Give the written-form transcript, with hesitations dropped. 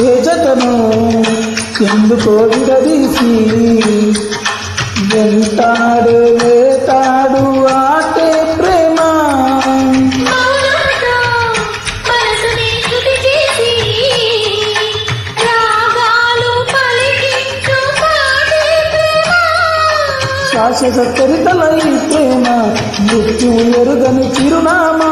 ఏ జతను ఎందుకో విడదీసి వెంటాడే వేటాడు ఆటే ప్రేమ. శాశ్వత చరితల ఈ ప్రేమ మృత్యు ఎరుగని చిరునామా.